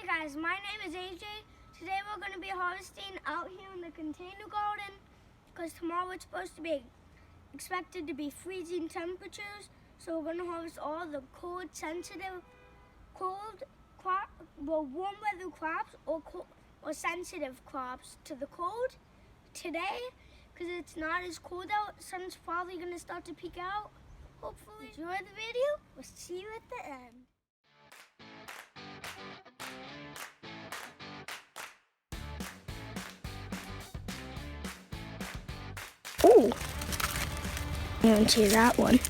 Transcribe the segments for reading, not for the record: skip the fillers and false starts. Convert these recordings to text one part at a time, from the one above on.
Hey guys, my name is AJ. Today we're going to be harvesting out here in the container garden because tomorrow it's supposed to be expected to be freezing temperatures. So we're going to harvest all the warm weather crops or sensitive crops to the cold today because it's not as cold out. Sun's probably going to start to peek out. Hopefully enjoy the video. We'll see you at the end. Ooh, I didn't see that one.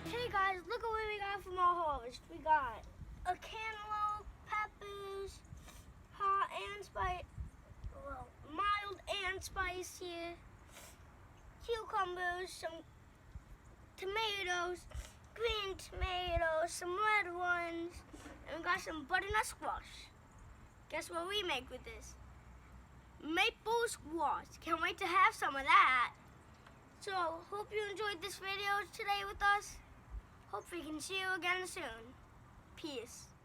Hey guys, look at what we got from our harvest. We got a cantaloupe, peppers, hot and mild and spicy, cucumbers, some tomatoes, green tomatoes, some red ones, and we got some butternut squash. Guess what we make with this? Maple squash. Can't wait to have some of that. So, hope you enjoyed this video today with us. Hope we can see you again soon. Peace.